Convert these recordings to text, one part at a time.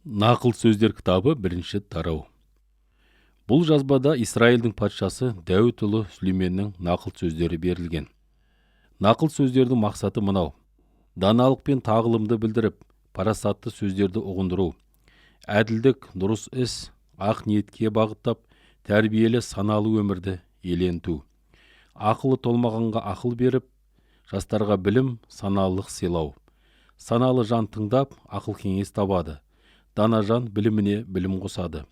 Нақыл сөздер кітабы 1-ші тарау. Бұл жазбада Исраилдің патшасы Дәуіт ұлы Сүлейменнің нақыл сөздері берілген. Нақыл сөздердің мақсаты мынау: даналық пен тағылымды білдіріп, парасатты сөздерді ұғындыру, әділдік, дұрыс іс, ақ ниетке бағыттап, тәрбиелі саналы өмірді еленту. Ақылы толмағанға ақыл беріп, жастарға білім, саналылық сыйлау. Саналы жан тыңдап, ақыл кеңес табады. Дана жан біліміне білім қосады.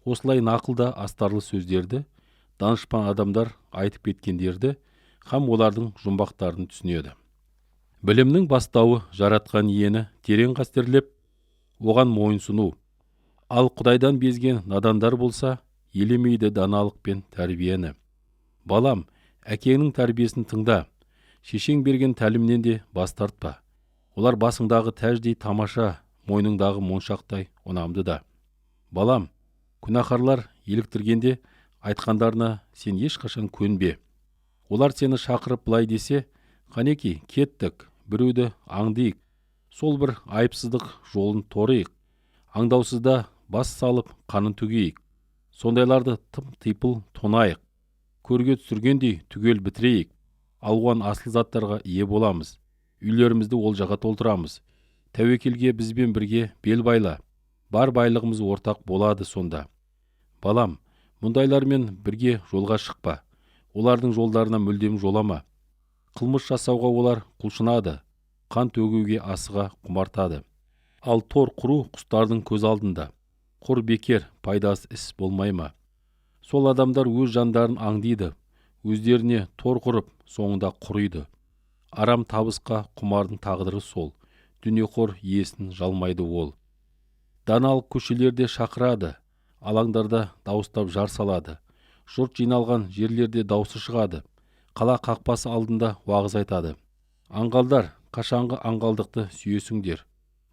Осылай нақылда астарлы сөздерді, данышпан адамдар айтып кеткендерді, һәм олардың жұмбақтарын түсінеді. Білімнің бастауы жаратқан иені терең қастерлеп, оған мойынсыну. Ал Құдайдан безген надандар болса, елемейді даналық пен тәрбиені. Балам, әкеңнің тәрбиесін тыңда, шешең берген тәлімнен де бас тартпа. Олар басыңдағы тәждей тамаша, мойныңдағы моншақтай ұнамды да. Балам, күнәһарлар еліктіргенде айтқандарына сен ешқашан көнбе. Олар сені шақырып былай десе, қанеки, кеттік, біреуді аңдиық, сол бір айыпсыздық жолын торыйық, аңдаусызда бас салып қанын төгейік. Сондайларды тым-типыл тонайық, көрге түсіргендей түгел бітірейік. Алуан асыл заттарға ие боламыз, үйлерімізді олжаға толтырамыз. Тәуекелге бізбен бірге бел байла, бар байлығымыз ортақ болады сонда. Балам, мұндайлармен бірге жолға шықпа, олардың жолдарына мүлдем жолама. Қылмыс жасауға олар құлшынады, қан төгуге асыға құмартады. Ал тор құру құстардың көз алдында. Құр бекер, пайдасы іс болмай ма? Сол адамдар өз жандарын аңдиды, өздеріне тор құрып, соңында құриды. Арам табысқа құмардың тағдыры сол, дүниеқор иесін жалмайды ол. Даналық көшелерде шақырады, алаңдарда дауыстап жар салады. Жұрт жиналған жерлерде даусы шығады, қала қақпасы алдында уағыз айтады. Аңғалдар, қашанғы аңғалдықты сүйесіңдер.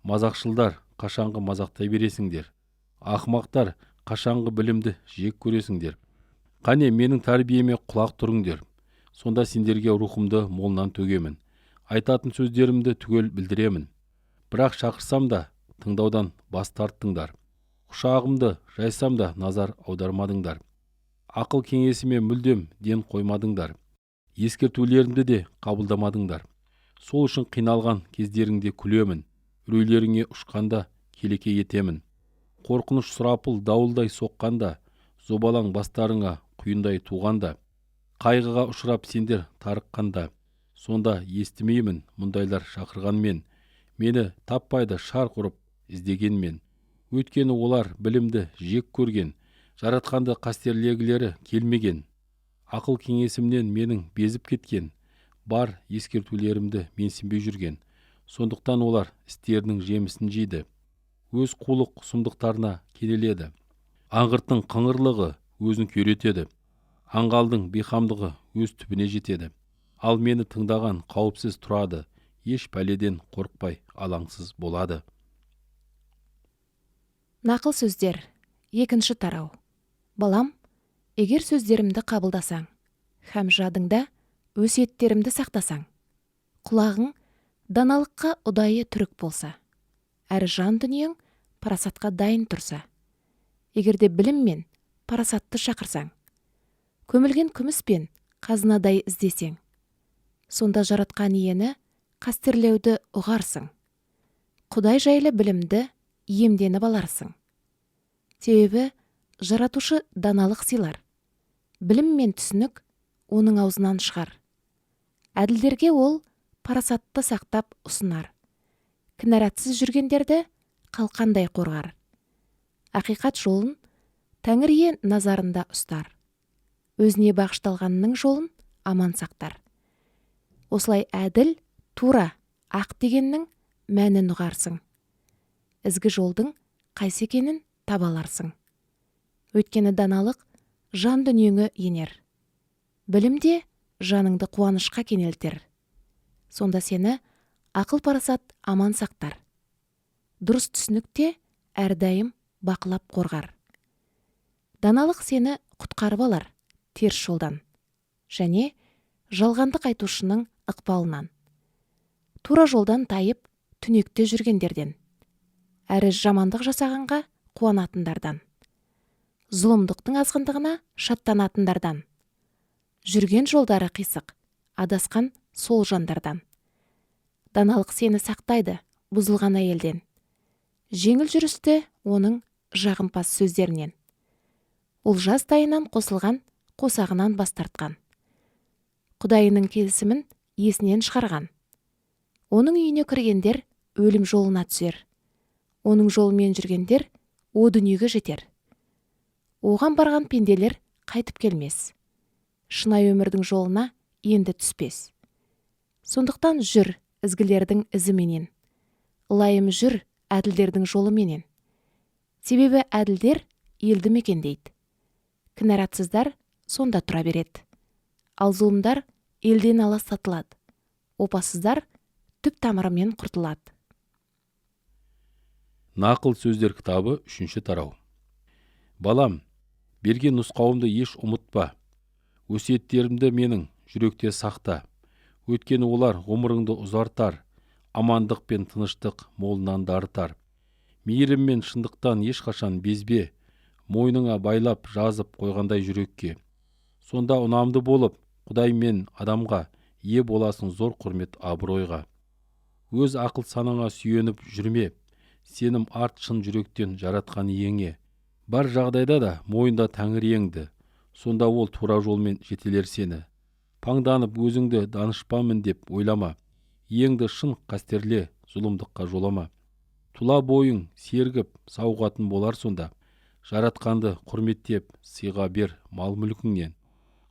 Мазақшылдар, қашанғы мазақтай бересіңдер. Ақымақтар, қашанғы білімді жек көресіңдер. Қане, менің тәрбиеме құлақ тұрыңдер. Сонда сендерге рухымды молынан төгемін. Айтатын сөздерімді түгел білдіремін. Бірақ шақырсам да, тыңдаудан бас тарттыңдар. Құшағымды жайсам да назар аудармадыңдар. Ақыл кеңесіме мүлдем ден қоймадыңдар. Ескертулерімді де қабылдамадыңдар. Сол үшін қиналған кездеріңде күлемін. Үрейлеріңе ұшқанда келеке етемін. Қорқыныш сұрапыл дауылдай соққанда, зобалаң бастарыңа құйындай туғанда, қайғыға ұшырап сендер тарыққанда, сонда естімеймін мұндайлар шақырғанмен, мені таппайды шарқ ұрып іздегенмен. Өйткені олар білімді жек көрген, жаратқанды қастерлегілері келмеген. Ақыл кеңесімнен менің безіп кеткен, бар ескертулерімді менсінбей жүрген. Сондықтан олар істерінің жемісін жейді. Өз қулық сұмдықтарына кенеледі. Аңғырттың қыңырлығы өзін күйретеді. Аңғалдың бейқамдығы өз түбіне жетеді. Ал мені тыңдаған қауіпсіз тұрады. Еш пәледен қорықпай алаңсыз болады. Нақыл сөздер 2-ші тарау. Балам, егер сөздерімді қабылдасаң, һәм жадыңда өсиеттерімді сақтасаң, құлағың даналыққа ұдайы түрік болса, әрі жан дүниең парасатқа дайын тұрса, егерде білім мен парасатты шақырсаң, көмілген күміс пен қазынадай іздесең, сонда жаратқан иені қастерлеуді ұғарсың. Құдай жайлы білімді иемденіп аларсың. Себебі жаратушы даналық сыйлар. Білім мен түсінік оның аузынан шығар. Әділдерге ол парасатты сақтап ұсынар. Кінәратсыз жүргендерді қалқандай қорғар. Ақиқат жолын Тәңір ие назарында ұстар. Өзіне бағышталғанның жолын аман сақтар. Осылай әділ, тура, ақ дегеннің мәнін ұғарсың. Ізгі жолдың қайсы екенін табаларсың. Өйткені даналық жан дүниеңі енер. Білімде жаныңды қуанышқа кенелтер. Сонда сені ақыл парасат аман сақтар. Дұрыс түсінікте әрдайым бақылап қорғар. Даналық сені құтқарып алар теріс жолдан, және жалғандық айтушының ықпалынан. Тура жолдан тайып түнекте жүргендерден. әрі жамандық жасағанға қуанатындардан, зұлымдықтың азғындығына шаттанатындардан, жүрген жолдары қисық, адасқан сол жандардан. Даналық сені сақтайды бұзылған әйелден, жеңіл жүрісті оның жағымпаз сөздерінен. Ол жаз тайынан қосылған қосағынан бас тартқан, Құдайының келісімін есінен шығарған. Оның үйіне кіргендер өлім жолына түсер, оның жолымен жүргендер о дүниеге жетер. Оған барған пенделер қайтып келмес, шынайы өмірдің жолына енді түспес. Сондықтан жүр ізгілердің ізіменен, лайым жүр әділдердің жолыменен. Себебі әділдер елді мекендейді, кінәратсыздар сонда тұра береді. Ал зұлымдар елден аластатылады, опасыздар түп тамырымен құртылады. Нақыл сөздер кітабы 3 тарау. Балам, берген нұсқауымды еш ұмытпа. Өсиеттерімді менің жүректе сақта. Өйткені олар ғұмырыңды ұзартар, амандық пен тыныштық молынан дарытар. Мейірім мен шындықтан ешқашан безбе, мойныңа байлап жазып қойғандай жүрекке. Сонда ұнамды болып, Құдай мен адамға ие боласың зор құрмет абыройға. Өз ақыл санаңа сүйеніп жүрме, сенім арт шын жүректен жаратқан иеңе. Бар жағдайда да мойында Тәңір иеңді, сонда ол тура жолмен жетелер сені. Паңданып өзіңді данышпанмын деп ойлама, иеңді шын қастерле, зұлымдыққа жолама. Тұла бойың сергіп сауғатын болар сонда, жаратқанды құрметтеп сыйға бер мал мүлкіңнен.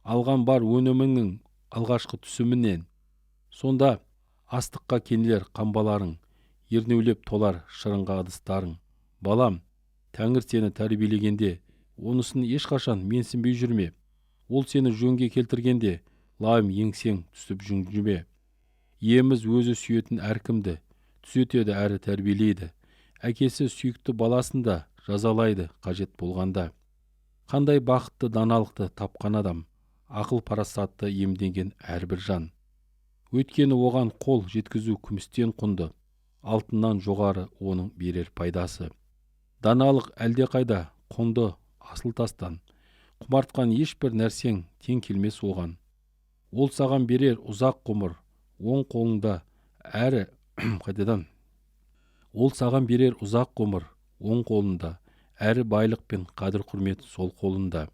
Алған бар өніміңнің алғашқы түсімінен. Сонда астыққа кенелер қамбаларың, ернеулеп толар шырынға ыдыстарың. Балам, Тәңір сені тәрбиелегенде, онысын ешқашан менсінбей жүрме. Ол сені жөнге келтіргенде, лайым еңсең түсіп жүнжіме. Иеміз өзі сүйетін әркімді түзетеді әрі тәрбиелейді. Әкесі сүйікті баласын да жазалайды қажет болғанда. Қандай бақытты даналықты тапқан адам, ақыл парасатты емденген әрбір жан. Өйткені оған қол жеткізу күмістен құнды, алтыннан жоғары оның берер пайдасы. Даналық әлдеқайда құнды асыл тастан, құмартқан ешбір нәрсең тең келмес оған. Ол саған берер ұзақ ғұмыр, оң қолында әрі қайтадан. Ол саған берер ұзақ ғұмыр, оң қолында, әрі байлық пен қадір құрмет сол қолында.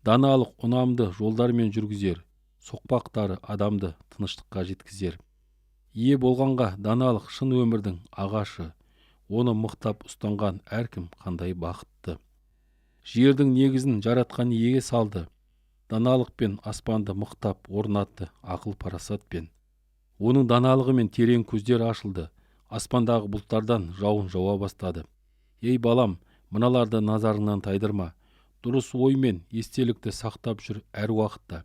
Даналық ұнамды жолдармен жүргізер, соқпақтары адамды тыныштыққа жеткізер. Ие болғанға даналық шын өмірдің ағашы, оны мықтап ұстанған әркім қандай бақытты. Жердің негізін жаратқан иеге салды, даналық пен аспанды мықтап орнатты ақыл парасатпен. Оның даналығымен терең көздер ашылды, аспандағы бұлттардан жауын жауа бастады. Ей балам, мыналарды назарыңнан тайдырма, дұрыс оймен естелікті сақтап жүр әр уақытта.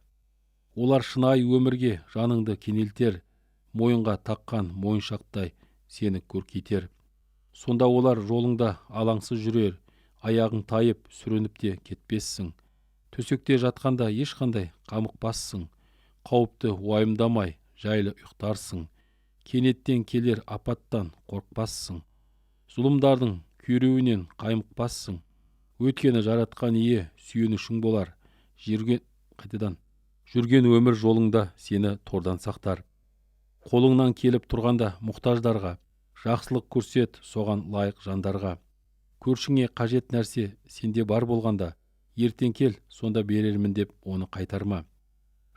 Олар шынайы өмірге жаныңды кенелтер, мойынға таққан мойыншақтай сені көркейтер. Сонда олар жолыңда алаңсыз жүрер, аяғың тайып сүрініп те кетпессің. Төсекте жатқанда ешқандай қамықпассың, қауіпті уайымдамай жайлы ұйықтарсың. Кенеттен келер апаттан қорықпассың, зұлымдардың күйреуінен қаймықпассың. Өйткені жаратқан ие сүйенішің болар, жүрген өмір жолыңда сені тордан сақтар. Қолыңнан келіп тұрғанда мұқтаждарға, жақсылық көрсет соған лайық жандарға. Көршіңе қажет нәрсе сенде бар болғанда, ертең кел, сонда берермін деп оны қайтарма.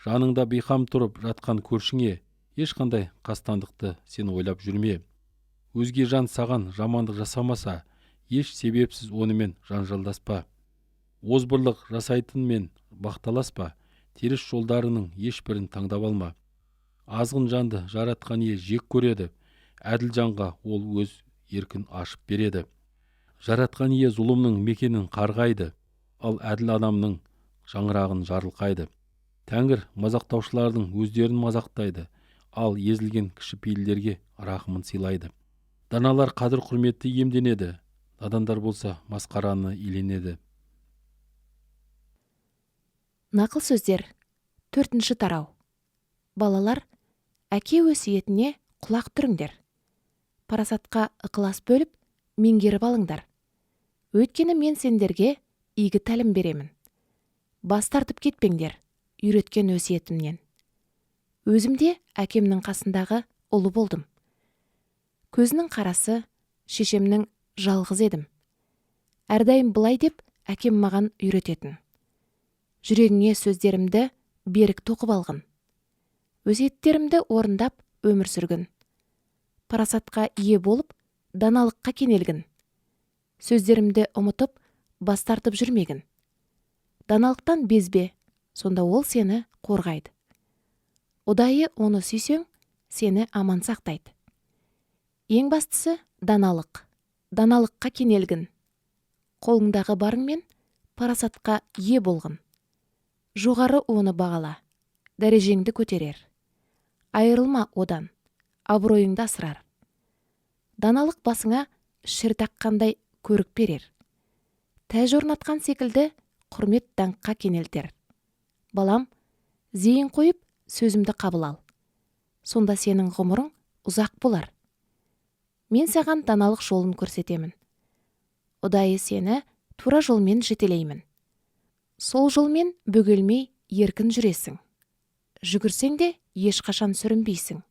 Жаныңда бейқам тұрып жатқан көршіңе ешқандай қастандықты сен ойлап жүрме. Өзге жан саған жамандық жасамаса, еш себепсіз онымен жанжалдаспа. Озбырлық жасайтынмен бақталаспа, теріс жолдарының ешбірін таңдап алма. Азғын жанды жаратқан ие жек көреді, әділ жанға ол өз еркін ашып береді. Жаратқан ие зұлымның мекенін қарғайды, ал әділ адамның жаңғырағын жарылқайды. Тәңір мазақтаушылардың өздерін мазақтайды, ал езілген кішіпейілдерге рахымын сыйлайды. Даналар қадір құрметті иемденеді, надандар болса масқараны иеленеді. Нақыл сөздер 4 тарау. Балалар, әке өсиетіне құлақ түріңдер. Парасатқа ықылас бөліп, меңгеріп алыңдар. Өйткені мен сендерге игі тәлім беремін. Бас тартып кетпеңдер, үйреткен өсиетімнен. Өзімде әкемнің қасындағы ұлы болдым. Көзінің қарасы, шешемнің жалғыз едім. Әрдайым былай деп әкем маған үйрететін. Жүрегіңе сөздерімді берік тоқып алғын. Өсиеттерімді орындап өмір сүргін. Парасатқа ие болып, даналыққа кенелгін. Сөздерімді ұмытып, бас тартып жүрмегін. Даналықтан безбе, сонда ол сені қорғайды. Ұдайы оны сүйсең, сені аман сақтайды. Ең бастысы даналық. Даналыққа кенелгін. Қолыңдағы барыңмен парасатқа ие болғын. Жоғары оны бағала, дәрежеңді көтерер. Айырылма одан, абыройыңды асырар. Даналық басыңа шір таққандай көрік берер. Тәж орнатқан секілді құрмет даңққа кенелтер. Балам, зейін қойып, сөзімді қабыл ал. Сонда сенің ғұмырың ұзақ болар. Мен саған даналық жолын көрсетемін. Ұдайы сені тура жолмен жетелеймін. Сол жолмен бөгелмей еркін жүресің. Жүгірсең де ешқашан сүрінбейсің.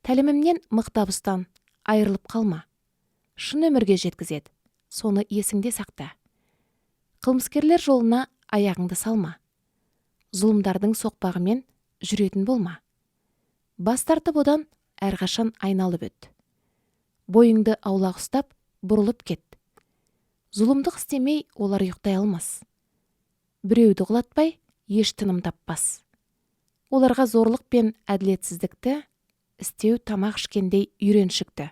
Тәлімімнен мықтабыстан айырылып қалма. Шын өмірге жеткізеді, соны есіңде сақта. Қылмыскерлер жолына аяғыңды салма. Зұлымдардың соқпағымен жүретін болма. Бас тартып одан әрқашан айналып өт. Бойыңды аулақ ұстап, бұрылып кет. Зұлымдық істемей, олар ұйықтай алмас. Біреуді құлатпай, еш тыным таппас. Оларға зорлық пен әділетсіздікті істеу тамақ ішкендей үйреншікті.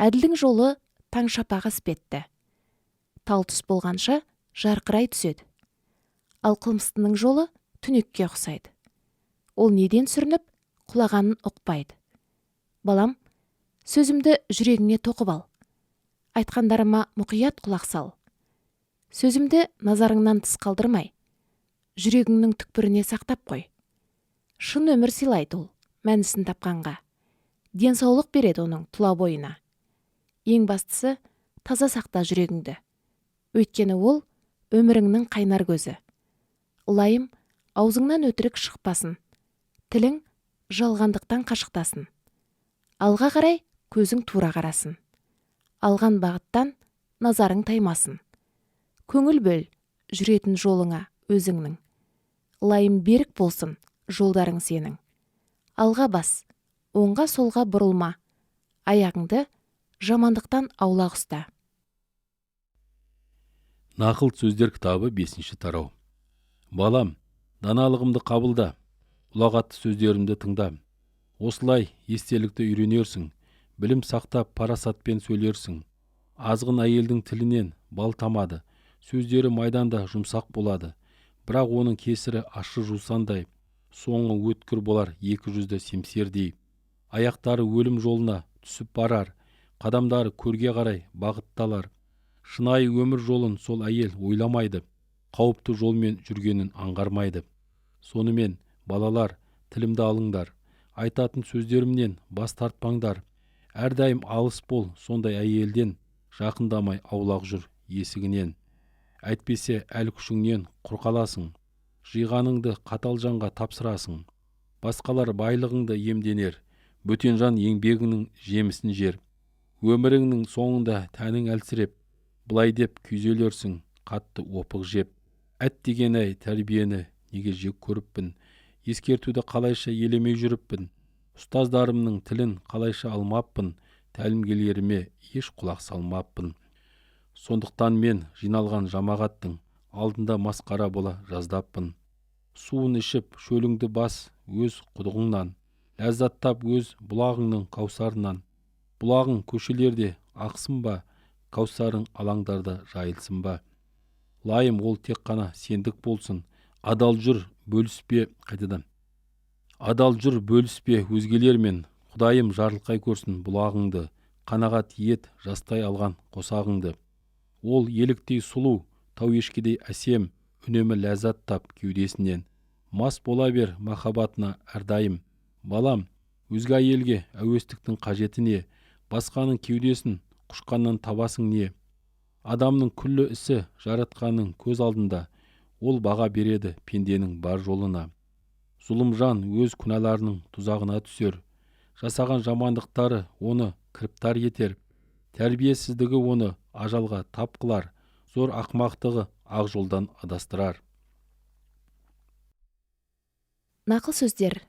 Әділдің жолы таң шапағы іспетті. Тал түс болғанша жарқырай түседі. Ал қылмыстының жолы түнекке ұқсайды. Ол неден сүрініп, құлағанын ұқпайды. Балам, сөзімді жүрегіңе тоқып ал. Айтқандарыма мұқият құлақ сал. Сөзімді назарыңнан тыс қалдырмай, жүрегіңнің түкпіріне сақтап қой. Шын өмір сыйлайды ол, мәнісін тапқанға. Денсаулық береді оның тұла бойына. Ең бастысы, таза сақта жүрегіңді. Өйткені ол өміріңнің қайнар көзі. Лайым, аузыңнан өтірік шықпасын. Тілің жалғандықтан қашықтасын. Алға қарай көзің тура қарасын. Алған бағыттан назарың таймасын. Көңіл бөл жүретін жолыңа өзіңнің. Лайым берік болсын жолдарың сенің. Алға бас, оңға солға бұрылма. Аяғыңды жамандықтан аулақ ұста. Нақыл сөздер кітабы 5-ші тарау. Балам, даналығымды қабылда, ұлағатты сөздерімді тыңда. Осылай естелікті үйренерсің, білім сақтап парасатпен сөйлерсің. Азғын әйелдің тілінен бал тамады, сөздері майданда жұмсақ болады. Бірақ оның кесірі ащы жусандай, соңы өткір болар екі жүзді семсердей. Аяқтары өлім жолына түсіп барар, қадамдары көрге қарай бағытталар. Шынайы өмір жолын сол әйел ойламайды, қауіпті жолмен жүргенін аңғармайды. Сонымен, балалар, тілімді алыңдар, айтатын сөздерімнен бас тартпаңдар. Әрдайым алыс бол, сондай әйелден жақындамай аулақ жүр есігінен. Әйтпесе әл күшіңнен құр қаласың, жиғаныңды қатал жанға тапсырасың. Басқалар байлығыңды емденер, бөтен жан еңбегіңнің жемісін жер. Өміріңнің соңында тәнің әлсіреп, бұлай деп күйзелерсің, қатты опық жеп. Әт деген әй тәрбиені неге жек көріппін, ескертуді қалайша елемей жүріппін. Ұстаздарымның тілін қалайша алмаппын, тәлімгерлеріме еш құлақ салмаппын. Сондықтан мен жиналған жамағаттың алдында масқара бола жаздаппын. Суын ішіп шөліңді бас өз құдығыңнан, ләззаттап өз бұлағыңның каусарынан. Бұлағың көшелерде ақсын ба, каусарың алаңдарда жайылсын ба. Лайым ол тек қана сендік болсын, адал жүр бөліспе қайтадан. Адал жүр бөліспе өзгелермен, Құдайым жарылқай көрсін бұлағыңды, қанағат ет жастай алған қосағыңды. Ол еліктей сұлу, тау ешкедей әсем, үнемі ләззат тап кеудесінен. Мас бола бер махаббатына әрдайым. Балам, өзге әйелге әуестіктің қажеті не? Басқаның кеудесін құшқаннан табасың не? Адамның күллі ісі жаратқанның көз алдында, ол баға береді пенденің бар жолына. Зұлымжан өз күнәларының тұзағына түсер, жасаған жамандықтары оны кіріптар етер, тәрбиесіздігі оны ажалға тап қылар, зор ақымақтығы ақ жолдан адастырар. Нақыл сөздер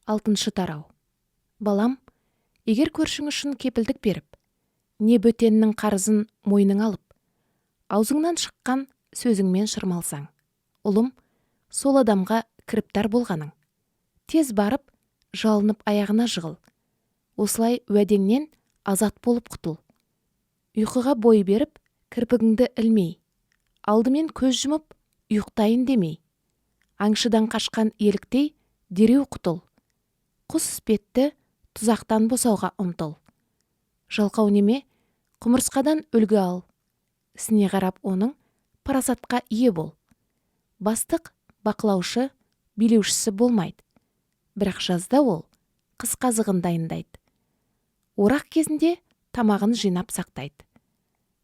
6 тарау. Балам, егер көршің үшін кепілдік беріп, не бөтеннің қарызын мойның алып, аузыңнан шыққан сөзіңмен шырмалсаң, ұлым, сол адамға кіріптар болғаның. Тез барып, жалынып аяғына жығыл. Осылай уәдеңнен азат болып құтыл. Ұйқыға бой беріп, кірпігіңді ілмей, алдымен көз жұмып, ұйықтайын демей. Аңшыдан қашқан еліктей дереу құтыл. Құс іспетті тұзақтан босауға ұмтыл. Жалқау неме, құмырсқадан үлгі ал. Ісіне қарап оның парасатқа ие бол. Бастық, бақылаушы, билеушісі болмайды. Бірақ жазда ол қыс қазығын дайындайды. Орақ кезінде тамағын жинап сақтайды.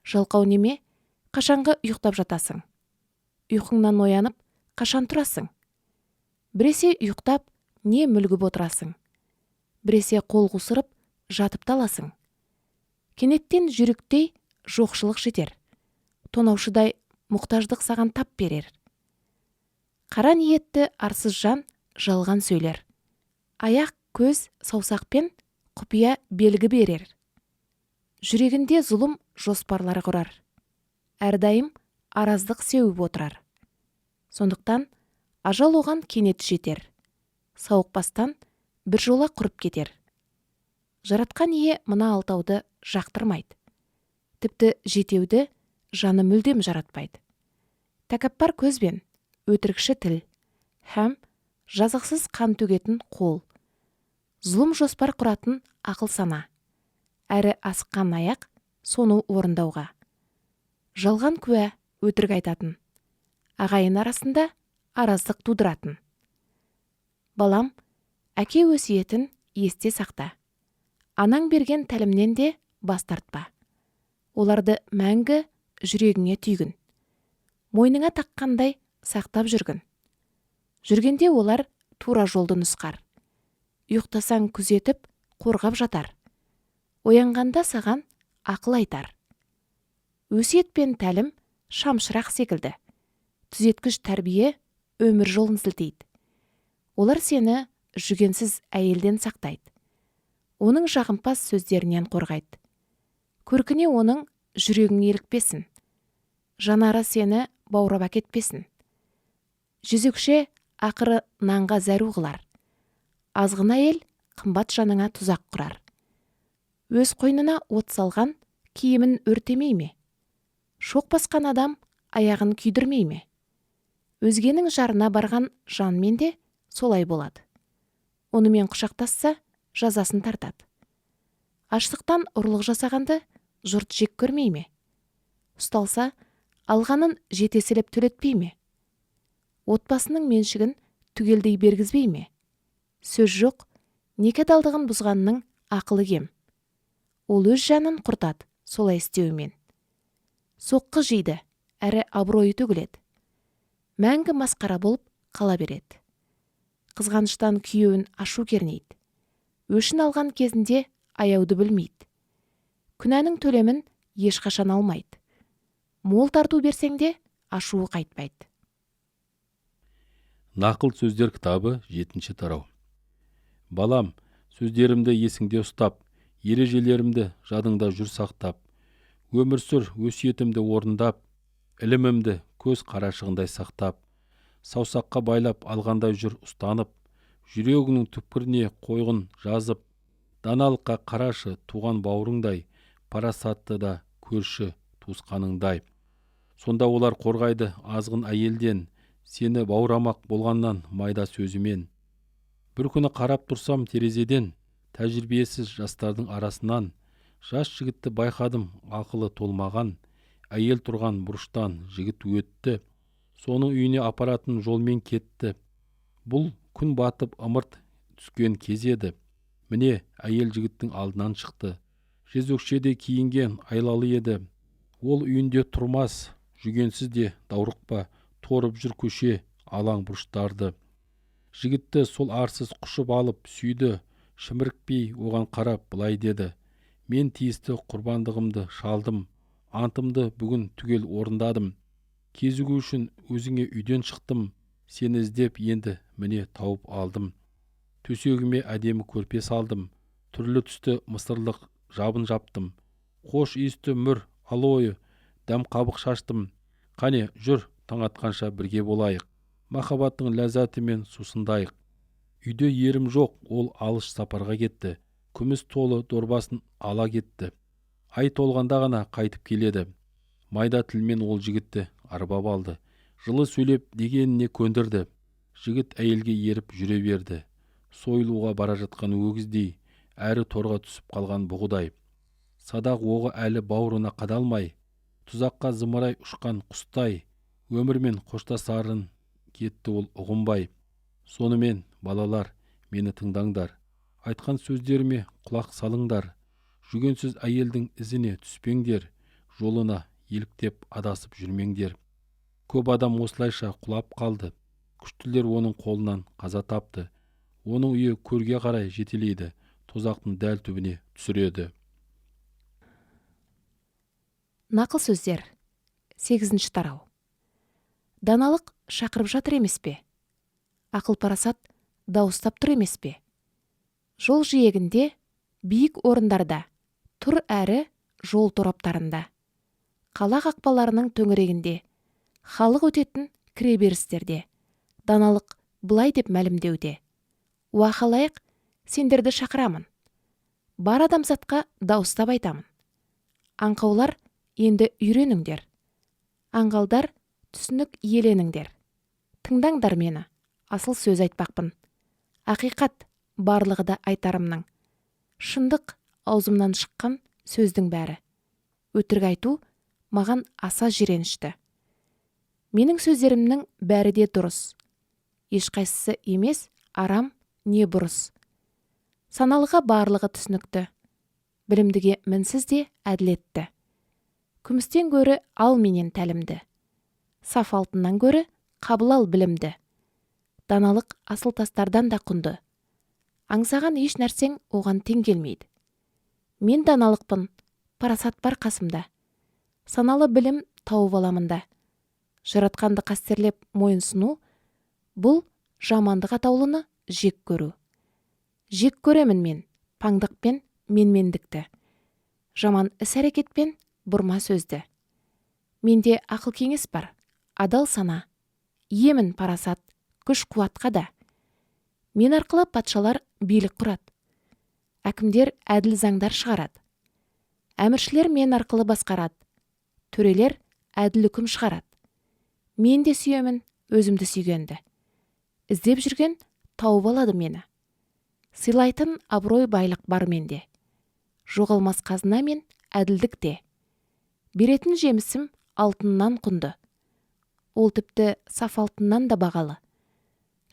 Жалқау неме, қашанғы ұйықтап жатасың? Ұйқыңнан оянып, қашан тұрасың? Біресе ұйықтап, не мүлгіп отырасың? Біресе қол қусырып, жатып таласың. Кенеттен жүректей жоқшылық жетер. Тонаушыдай мұқтаждық саған тап берер. Қара ниетті арсыз жан жалған сөйлер. Аяқ, көз, саусақпен құпия белгі берер. Жүрегінде зұлым жоспарлар құрар. Әрдайым араздық сеуіп отырар. Сондықтан ажал оған кенет жетер. Сауықпастан бір жола құрып кетер. Жаратқан ие мына алтауды жақтырмайды. Тіпті жетеуді жаны мүлдем жаратпайды. Тәкаппар көзбен, өтірікші тіл, һәм жазықсыз қан төгетін қол. Зұлым жоспар құратын ақыл сана. Әрі асыққан аяқ соны орындауға. Жалған куә өтірік айтатын. Ағайын арасында араздық тудыратын. Балам, әке өсиетін есте сақта. Анаң берген тәлімнен де бас тартпа. Оларды мәңгі жүрегіңе түйгін. Мойныңа таққандай сақтап жүргін. Жүргенде олар тура жолды нұсқар. Ұйықтасаң күзетіп, қорғап жатар. Оянғанда саған ақыл айтар. Өсиет пен тәлім шамшырақ секілді. Түзеткіш тәрбие өмір жолын сілтейді. Олар сені жүгенсіз әйелден сақтайды. Оның жағымпаз сөздерінен қорғайды. Көркіне оның жүрегің елікпесін. Жанары сені баурап әкетпесін. Жезөкше ақыры нанға зәру қылар. Азғын әйел қымбат жаныңа тұзақ құрар. Өз қойнына от салған киімін өртемей ме? Шоқ басқан адам аяғын күйдірмей ме? Өзгенің жарына барған жанмен де солай болады. Онымен құшақтасса, жазасын тартады. Аштықтан ұрлық жасағанды жұрт жек көрмей ме? Ұсталса, алғанын жетеселеп төлетпей ме? Отбасының меншігін түгелдей бергізбей ме? Сөз жоқ, некедалдығын бұзғанның ақылы кем. Ол өз жанын құртады солай істеумен. Соққы жейді, әрі абыройы төгіледі. Мәңгі масқара болып қала береді. Қызғаныштан күйеуін ашу кернейді. Өшін алған кезінде аяуды білмейді. Күнәнің төлемін ешқашан алмайды. Мол тарту берсең де ашуы қайтпайды. Нақыл сөздер кітабы 7 тарау. Балам, сөздерімді есіңде ұстап, ережелерімді жадыңда жүр сақтап, өмір сүр өсиетімді орындап, ілімімді көз қарашығындай сақтап, саусаққа байлап алғандай жүр ұстанып, жүрегінің түпкіріне қойғын жазып, даналыққа қарашы туған бауырыңдай, парасатты да көрші туысқаныңдай. Сонда олар қорғайды азғын әйелден, сені баурамақ болғаннан майда сөзімен. Бір күні қарап тұрсам терезеден, тәжірибесіз жастардың арасынан, жас жігітті байқадым ақылы толмаған, әйел тұрған бұрыштан жігіт өтті, соның үйіне апаратын жолмен кетті. Бұл күн батып ымырт түскен кез еді. Міне әйел жігіттің алдынан шықты, жезөкшеде киінген айлалы еді. Ол үйінде тұрмас, жүгенсіз де даурықпа, торып жүр көше алаң бұрыштарды. Жігітті сол арсыз құшып алып сүйді, шімірікпей оған қарап былай деді: мен тиісті құрбандығымды шалдым, антымды бүгін түгел орындадым. Кезігу үшін өзіңе үйден шықтым, сені іздеп енді міне тауып алдым. Төсегіме әдемі көрпе салдым, түрлі түсті мысырлық жабын жаптым. Қош иісті мүр, алойы, дәм қабық шаштым. Қане, жүр, таң атқанша бірге болайық, махаббаттың ләззатымен сусындайық. Үйде ерім жоқ, ол алыс сапарға кетті. Күміс толы дорбасын ала кетті. Ай толғанда ғана қайтып келеді. Майда тілмен ол жігітті арбап алды. Жылы сөйлеп дегеніне көндірді. Жігіт әйелге еріп жүре берді. Сойылуға бара жатқан өгіздей, әрі торға түсіп қалған бұғыдай. Садақ оғы әлі бауырына қадалмай, тұзаққа зымырай ұшқан құстай, өмірмен қоштасарын кетті ол ұғынбай. Сонымен, балалар, мені тыңдаңдар, айтқан сөздеріме құлақ салыңдар. Жүгенсіз әйелдің ізіне түспеңдер, жолына еліктеп адасып жүрмеңдер. Көп адам осылайша құлап қалды. Күштілер оның қолынан қаза тапты. Оның үйі көрге қарай жетелейді, тозақтың дәл түбіне түсіреді. Нақыл сөздер 8 тарау. Даналық шақырып жатыр емес пе? Ақыл парасат дауыстап тұр емес пе? Жол жиегінде, биік орындарда, тұр әрі жол тораптарында. Қала қақпаларының төңірегінде, халық өтетін кіреберістерде. Даналық былай деп мәлімдеуде: уа халайық, сендерді шақырамын. Бар адамзатқа дауыстап айтамын. Аңқаулар, енді үйреніңдер. Аңғалдар, түсінік иеленіңдер. Тыңдаңдар мені, асыл сөз айтпақпын. Ақиқат барлығы да айтарымның. Шындық аузымнан шыққан сөздің бәрі. Өтірік айту маған аса жиренішті. Менің сөздерімнің бәрі де дұрыс. Ешқайсысы емес арам не бұрыс. Саналыға барлығы түсінікті. Білімдіге мінсіз де әділетті. Күмістен гөрі ал менен тәлімді. Саф алтыннан гөрі қабыл ал білімді. Даналық асыл тастардан да құнды. Аңсаған еш нәрсең оған тең келмейді. Мен даналықпын, парасат бар қасымда. Саналы білім тауып аламында. Жаратқанды қастерлеп мойынсыну, бұл жамандық атаулыны жек көру. Жек көремін мен паңдықпен менмендікті. Жаман іс-әрекетпен бұрма сөзді. Менде ақыл кеңес бар, адал сана. Иемін парасат, күш қуатқа да. Мен арқылы патшалар билік құрады. Әкімдер әділ заңдар шығарады. Әміршілер мен арқылы басқарады. Төрелер әділ үкім шығарады. Мен де сүйемін өзімді сүйгенді. Іздеп жүрген тауып алады мені. Сыйлайтын абырой байлық бар менде. Жоғалмас қазына мен әділдік те. Беретін жемісім алтыннан құнды. Ол тіпті саф алтыннан да бағалы.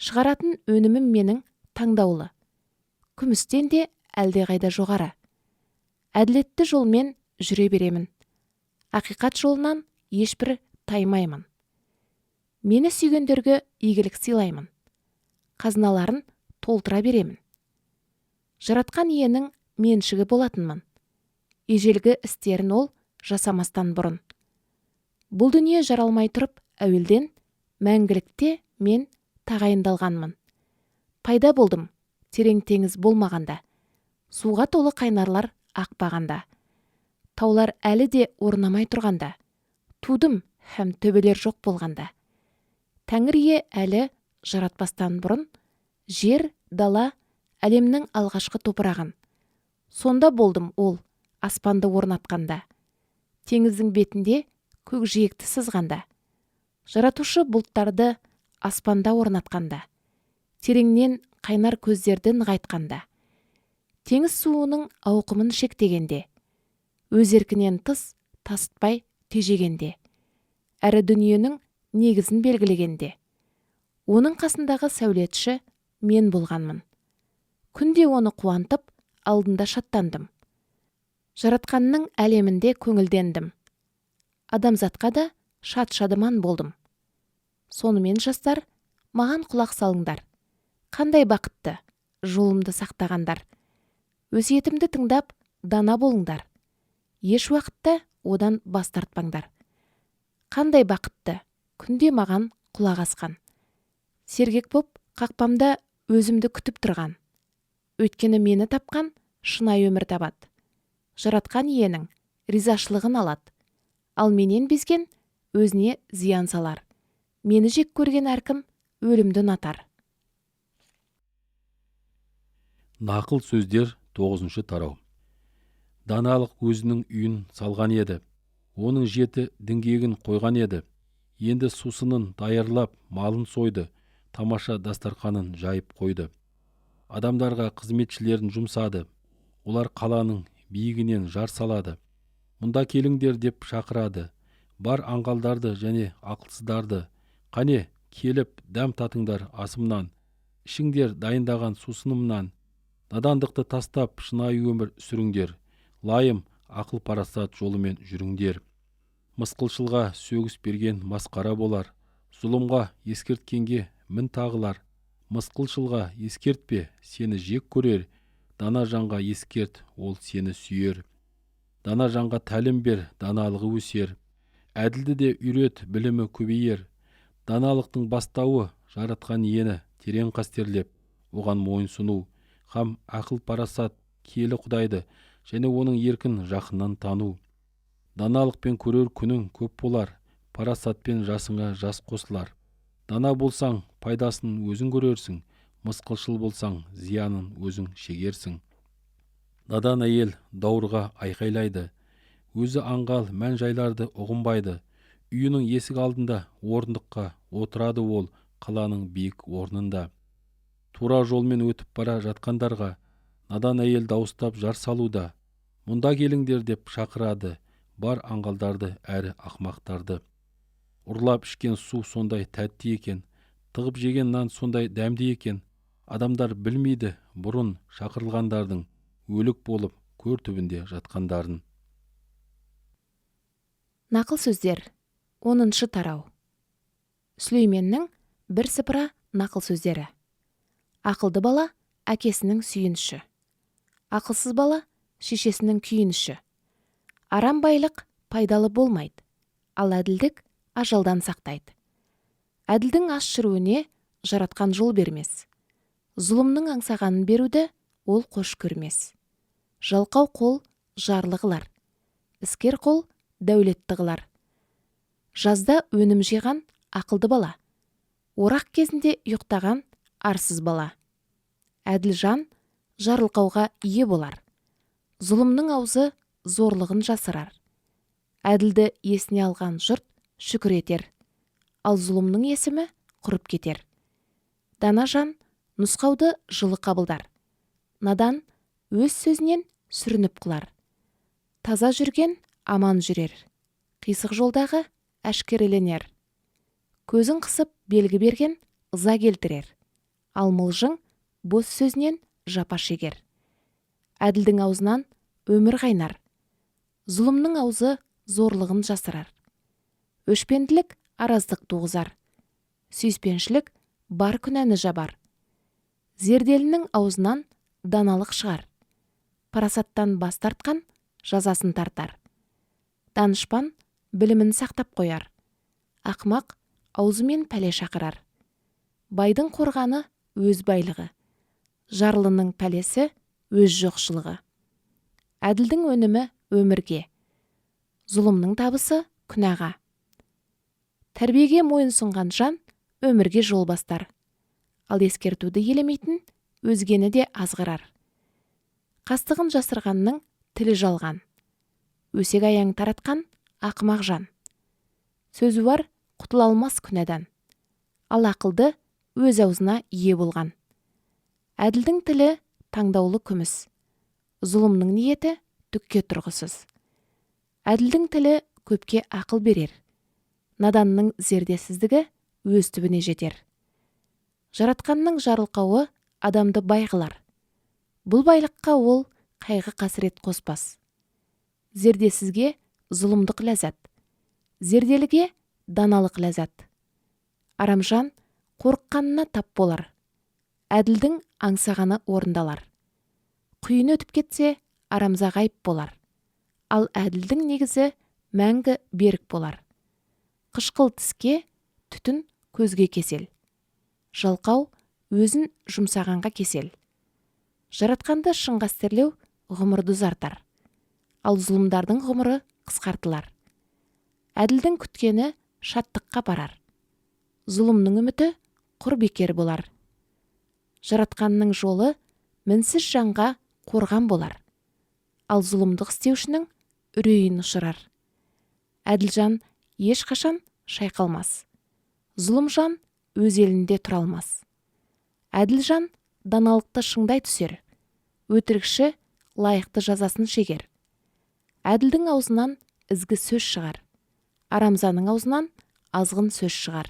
Шығаратын өнімім менің таңдаулы. Күмістен де әлдеқайда жоғары. Әділетті жолмен жүре беремін. Ақиқат жолынан ешбір таймаймын. Мені сүйгендерге игілік сыйлаймын. Қазыналарын толтыра беремін. Жаратқан иенің меншігі болатынмын. Ежелгі істерін ол жасамастан бұрын. Бұл дүние жаралмай тұрып әуелден, мәңгілікте мен тағайындалғанмын. Пайда болдым терең теңіз болмағанда, суға толы қайнарлар ақпағанда. Таулар әлі де орнамай тұрғанда, тудым һәм төбелер жоқ болғанда. Тәңір ие әлі жаратпастан бұрын, жер, дала, әлемнің алғашқы топырағын. Сонда болдым ол аспанды орнатқанда. Теңіздің бетінде көкжиекті сызғанда. Жаратушы бұлттарды аспанда орнатқанда. Тереңнен қайнар көздерді нығайтқанда. Теңіз суының ауқымын шектегенде. Өз еркінен тыс тасытпай тежегенде. Әрі дүниенің негізін белгілегенде. Оның қасындағы сәулетші мен болғанмын. Күнде оны қуантып, алдында шаттандым. Жаратқанның әлемінде көңілдендім. Адамзатқа да шат-шадыман болдым. Сонымен жастар, маған құлақ салыңдар. Қандай бақытты, жолымды сақтағандар. Өсиетімді тыңдап, дана болыңдар. Еш уақытта одан бас тартпаңдар. Қандай бақытты, күнде маған құлақ асқан. Сергек боп, қақпамда өзімді күтіп тұрған. Өйткені мені тапқан шынайы өмір табады. Жаратқан иенің ризашылығын алады. Ал менен безген өзіне зиян салар. Мені жек көрген әркім өлімді ұнатар. Нақыл сөздер 9 тарау. Даналық өзінің үйін салған еді. Оның 7 діңгегін қойған еді. Енді сусынын даярлап, малын сойды, тамаша дастарқанын жайып қойды. Адамдарға қызметшілерін жұмсады. Олар қаланың биігінен жар салады. Мұнда келіңдер деп шақырады. Бар аңғалдарды және ақылсыздарды. Қане, келіп дәм татыңдар асымнан. Ішіңдер дайындаған сусынымнан. Надандықты тастап шынайы өмір сүріңдер. Лайым ақыл парасат жолымен жүріңдер. Мысқылшылға сөгіс берген масқара болар. Зұлымға ескерткенге мін тағылар. Мысқылшылға ескертпе, сені жек көрер. Дана жанға ескерт, ол сені сүйер. Дана жанға тәлім бер, даналығы өсер. Әділді де үйрет, білімі көбейер. Даналықтың бастауы жаратқан иені терең қастерлеп, оған мойынсыну, һәм ақыл парасат киелі Құдайды және оның еркін жақыннан тану. Даналықпен көрер күнің көп болар, парасатпен жасыңа жас қосылар. Дана болсаң, пайдасын өзің көрерсің, мысқылшыл болсаң, зиянын өзің шегерсің. Надан әйел даурыға айқайлайды, өзі аңғал мән жайларды ұғынбайды. Үйінің есік алдында орындыққа отырады ол қаланың биік орнында. Тура жолмен өтіп бара жатқандарға надан әйел дауыстап жар салуда. Мұнда келіңдер деп шақырады, бар аңғалдарды әрі ақмақтарды. Ұрлап ішкен су сондай тәтті екен, тығып жеген нан сондай дәмді екен. Адамдар білмейді бұрын шақырылғандардың, өлік болып көр түбінде жатқандарын. Нақыл сөздер 10 тарау. Сүлейменнің бірсыпыра нақыл сөздері. Ақылды бала әкесінің сүйініші. Ақылсыз бала шешесінің күйініші. Арам байлық пайдалы болмайды, ал әділдік ажалдан сақтайды. Әділдің аш шіруіне жаратқан жол бермес. Зұлымның аңсағанын беруді ол қош көрмес. Жалқау қол жарлы қылар, іскер қол дәулетті қылар. Жазда өнім жиған ақылды бала, орақ кезінде ұйықтаған арсыз бала. Әділ жан жарылқауға ие болар. Зұлымның аузы зорлығын жасырар. Әділді есіне алған жұрт шүкір етер, ал зұлымның есімі құрып кетер. Дана жан нұсқауды жылы қабылдар. Надан өз сөзінен сүрініп қылар. Таза жүрген аман жүрер. Қисық жолдағы әшкереленер. Көзін қысып белгі берген ыза келтірер. Ал мылжың бос сөзінен жапа шегер. Әділдің аузынан өмір қайнар. Зұлымның аузы зорлығын жасырар. Өшпенділік араздық туғызар. Сүйіспеншілік бар күнәні жабар. Зерделінің аузынан даналық шығар. Парасаттан бас тартқан жазасын тартар. Данышпан білімін сақтап қояр. Ақмақ аузымен пәле шақырар. Байдың қорғаны өз байлығы. Жарлының пәлесі өз жоқшылығы. Әділдің өнімі өмірге. Зұлымның табысы күнәға. Тәрбиеге мойынсұнған жан өмірге жол бастар. Ал ескертуді елемейтін өзгені де азғырар. Қастығын жасырғанның тілі жалған. Өсек аяң таратқан ақымақ жан. Сөзі бар құтыла алмас күнәдан. Ал ақылды өз аузына ие болған. Әділдің тілі таңдаулы күміс. Зұлымның ниеті түкке тұрғысыз. Әділдің тілі көпке ақыл берер. Наданның зердесіздігі өз түбіне жетер. Жаратқанның жарылқауы адамды бай қылар. Бұл байлыққа ол қайғы қасірет қоспас. зердесізге зұлымдық ләззат, зерделіге даналық ләззат. Арамжан қорыққанына тап болар, әділдің аңсағаны орындалар. Құйын өтіп кетсе, арамза ғайып болар, ал әділдің негізі мәңгі берік болар. Қышқыл тіске, түтін көзге кесел. Жалқау өзін жұмсағанға кесел. Жаратқанды шын қастерлеу ғұмырды ұзартар, ал зұлымдардың ғұмыры қысқартылар. Әділдің күткені шаттыққа барар, зұлымның үміті құр бекер болар. Жаратқанның жолы мінсіз жанға қорған болар, ал зұлымдық істеушінің үрейін ұшырар. Әділ жан ешқашан шайқалмас, зұлым жан өз елінде тұра алмас. Әділ жан даналықты шыңдай түсер, өтірікші лайықты жазасын шегер. Әділдің аузынан ізгі сөз шығар, арамзаның аузынан азғын сөз шығар.